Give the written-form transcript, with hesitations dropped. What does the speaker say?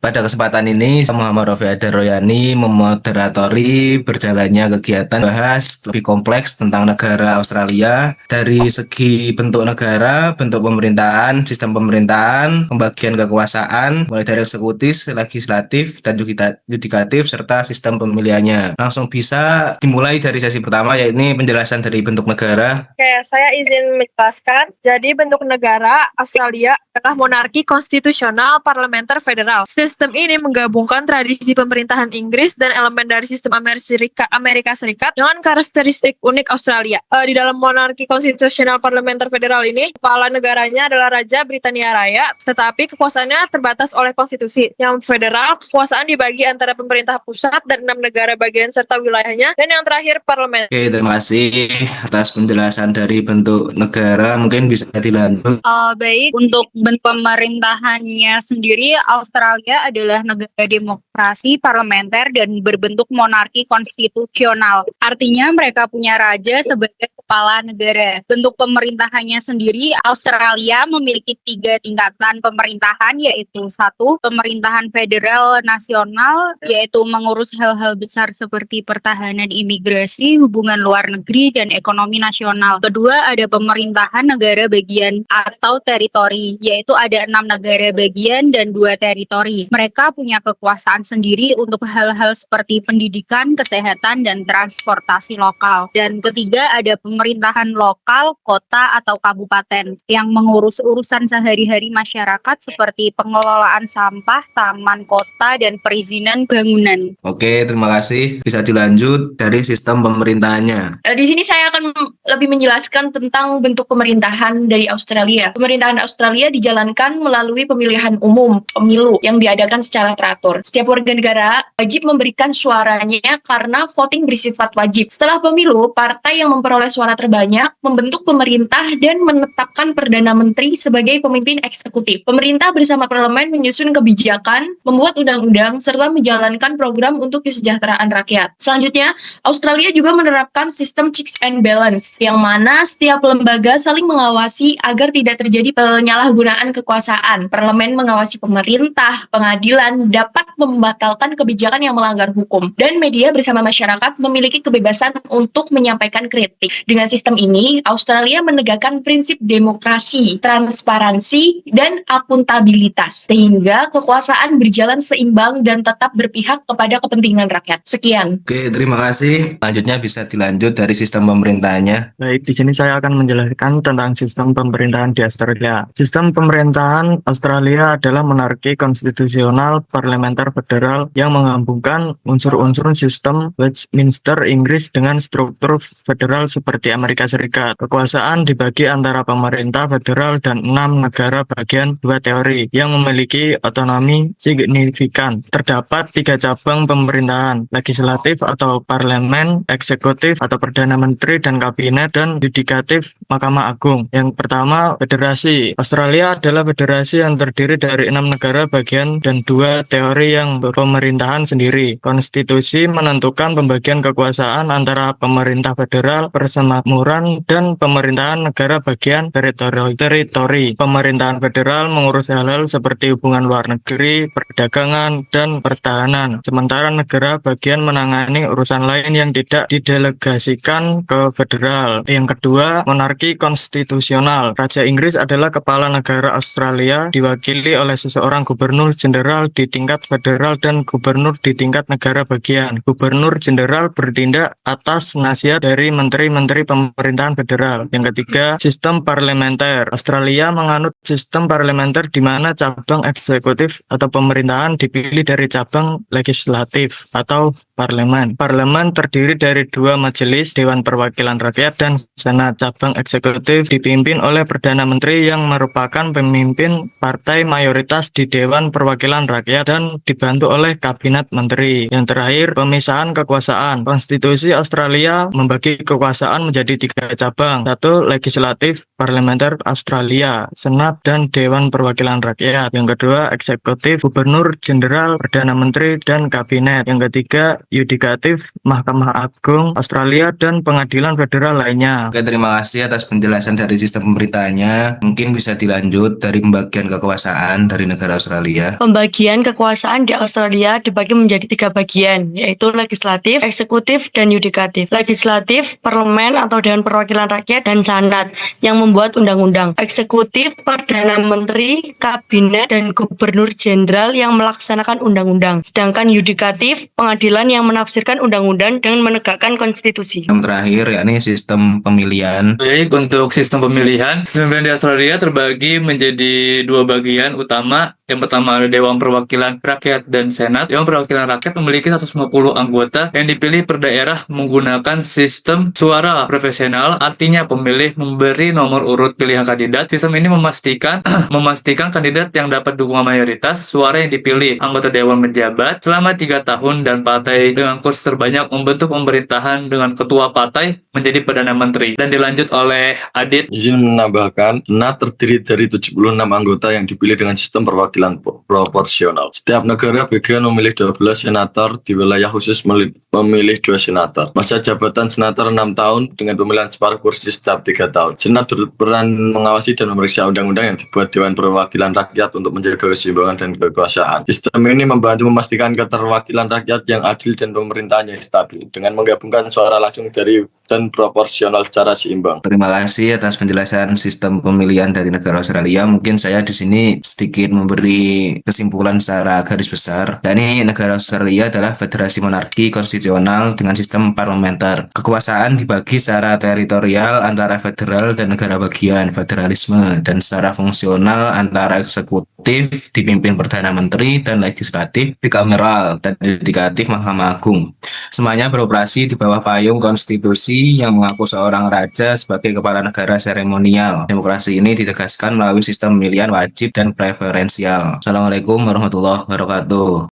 Pada kesempatan ini, saya Muhammad Rofi Adar Royani memoderatori berjalannya kegiatan bahas lebih kompleks tentang negara Australia dari segi bentuk negara, bentuk pemerintahan, sistem pemerintahan, pembagian kekuasaan, mulai dari eksekutif, legislatif, dan yudikatif, serta sistem pemilihannya. Langsung bisa dimulai dari sesi pertama, yaitu penjelasan dari bentuk negara. Oke, saya izin menjelaskan. Jadi bentuk negara Australia adalah monarki konstitusional parlementer federal. Sistem ini menggabungkan tradisi pemerintahan Inggris dan elemen dari sistem Amerika Serikat dengan karakteristik unik Australia. Di dalam monarki konstitusional parlementer federal ini, kepala negaranya adalah Raja Britania Raya, tetapi kekuasaannya terbatas oleh konstitusi. Yang federal, kekuasaan dibagi antara pemerintah pusat dan 6 negara bagian serta wilayahnya, dan yang terakhir parlemen. Oke, terima kasih atas penjelasan dari bentuk negara. Mungkin bisa dilanjut. Baik, untuk bentuk pemerintahannya sendiri, Australia adalah negara demokrasi parlementer dan berbentuk monarki konstitusional. Artinya mereka punya raja sebagai kepala negara. Bentuk pemerintahannya sendiri, Australia memiliki 3 tingkatan pemerintahan, yaitu 1, pemerintahan federal nasional, yaitu mengurus hal-hal besar seperti pertahanan, imigrasi, hubungan luar negeri, dan ekonomi nasional. Kedua, ada pemerintahan negara bagian atau teritori, yaitu ada 6 negara bagian dan 2 teritori. Mereka punya kekuasaan sendiri untuk hal-hal seperti pendidikan, kesehatan, dan transportasi lokal. Dan ketiga, ada pemerintahan lokal, kota, atau kabupaten yang mengurus urusan sehari-hari masyarakat seperti pengelolaan sampah, taman kota, dan perizinan bangunan. Oke, terima kasih. Bisa dilanjut dari sistem pemerintahannya. Di sini saya akan lebih menjelaskan tentang bentuk pemerintahan dari Australia. Pemerintahan Australia dijalankan melalui pemilihan umum, pemilu, yang diadakan secara teratur. Setiap warga negara wajib memberikan suaranya karena voting bersifat wajib. Setelah pemilu, partai yang memperoleh suara terbanyak membentuk pemerintah dan menetapkan Perdana Menteri sebagai pemimpin eksekutif. Pemerintah bersama parlemen menyusun kebijakan, membuat undang-undang, serta menjalankan program untuk kesejahteraan rakyat. Selanjutnya, Australia juga menerapkan sistem checks and balance, yang mana setiap lembaga saling mengawasi agar tidak terjadi penyalahgunaan kekuasaan. Parlemen mengawasi pemerintah, pengadilan dapat membatalkan kebijakan yang melanggar hukum, dan media bersama masyarakat memiliki kebebasan untuk menyampaikan kritik. Dengan sistem ini, Australia menegakkan prinsip demokrasi, transparansi, dan akuntabilitas, sehingga kekuasaan berjalan seimbang dan tetap berpihak kepada kepentingan rakyat. Sekian. Oke, terima kasih. Selanjutnya bisa dilanjut dari sistem pemerintahannya. Baik, di sini saya akan menjelaskan tentang sistem pemerintahan di Australia. Sistem pemerintahan Australia adalah monarki konstitusional parlementer federal yang menggabungkan unsur-unsur sistem Westminster Inggris dengan struktur federal seperti Amerika Serikat. Kekuasaan dibagi antara pemerintah federal dan 6 negara bagian 2 teori yang memiliki otonomi signifikan. Terdapat 3 cabang pemerintahan, legislatif atau parlemen, eksekutif atau perdana menteri dan kabinet, dan yudikatif Mahkamah Agung. Yang pertama, federasi. Australia adalah federasi yang terdiri dari 6 negara bagian dan 2 teori yang berpemerintahan sendiri. Konstitusi menentukan pembagian kekuasaan antara pemerintah federal, persemakmuran, dan pemerintahan negara bagian teritori. Pemerintahan federal mengurus hal-hal seperti hubungan luar negeri, perdagangan, dan pertahanan. Sementara negara bagian menangani urusan lain yang tidak didelegasikan ke federal. Yang kedua, monarki konstitusional. Raja Inggris adalah kepala negara Australia, diwakili oleh seseorang gubernur jenderal di tingkat federal dan gubernur di tingkat negara bagian. Gubernur jenderal bertindak atas nasihat dari menteri-menteri pemerintahan federal. Yang ketiga, sistem parlementer. Australia menganut sistem parlementer di mana cabang eksekutif atau pemerintahan dipilih dari cabang legislatif atau parlemen. Parlemen terdiri dari 2 majelis, Dewan Perwakilan Rakyat dan Senat. Cabang eksekutif dipimpin oleh Perdana Menteri yang merupakan pemimpin partai mayoritas di Dewan Perwakilan Rakyat dan dibantu oleh kabinet menteri. Yang terakhir, pemisahan kekuasaan. Konstitusi Australia membagi kekuasaan menjadi 3 cabang. 1. Legislatif, parlementer Australia, Senat, dan Dewan Perwakilan Rakyat. Yang kedua, eksekutif, gubernur, jenderal, perdana menteri, dan kabinet. Yang ketiga, yudikatif, Mahkamah Agung Australia, dan pengadilan federal lainnya. Oke, terima kasih atas penjelasan dari sistem pemerintahannya. Mungkin bisa dilanjut dari pembagian kekuasaan dari negara Australia. Pembagian kekuasaan di Australia dibagi menjadi 3 bagian, yaitu legislatif, eksekutif, dan yudikatif. Legislatif, parlemen atau Dewan Perwakilan Rakyat, dan Senat yang membuat undang-undang. Eksekutif, perdana menteri, kabinet, dan gubernur jenderal yang melaksanakan undang-undang. Sedangkan yudikatif, pengadilan yang menafsirkan undang-undang dengan menegakkan konstitusi. Yang terakhir yakni sistem pemilihan. Baik, untuk sistem pemilihan di Australia terbagi menjadi 2 bagian utama. Yang pertama ada Dewan Perwakilan Rakyat dan Senat. Dewan Perwakilan Rakyat memiliki 150 anggota yang dipilih per daerah menggunakan sistem suara profesional, artinya pemilih memberi nomor urut pilihan kandidat. Sistem ini memastikan kandidat yang dapat dukungan mayoritas suara yang dipilih. Anggota dewan menjabat selama 3 tahun dan partai dengan kursi terbanyak membentuk pemerintahan dengan ketua partai menjadi Perdana Menteri. Dan dilanjut oleh Adit. Izin menambahkan, Senat terdiri dari 76 anggota yang dipilih dengan sistem perwakilan proporsional. Setiap negara bagian memilih 12 senator, di wilayah khusus memilih 2 senator. Masa jabatan senator 6 tahun dengan pemilihan separuh kursi setiap 3 tahun. Senat berperan mengawasi dan memeriksa undang-undang yang dibuat Dewan Perwakilan Rakyat untuk menjaga keseimbangan dan kekuasaan. Sistem ini membantu memastikan keterwakilan rakyat yang adil dan pemerintahan yang stabil dengan menggabungkan suara langsung dari dan proporsional secara seimbang. Terima kasih atas penjelasan sistem pemilihan dari negara Australia. Mungkin saya di sini sedikit memberi kesimpulan secara garis besar. Dan ini negara Australia adalah federasi monarki konstitusional dengan sistem parlementer. Kekuasaan dibagi secara teritorial antara federal dan negara bagian, federalisme, dan secara fungsional antara eksekutif dipimpin Perdana Menteri dan legislatif bikameral dan yudikatif Mahkamah Agung. Semuanya beroperasi di bawah payung konstitusi yang mengaku seorang raja sebagai kepala negara seremonial. Demokrasi ini ditegaskan melalui sistem pemilihan wajib dan preferensial. Assalamualaikum warahmatullahi wabarakatuh.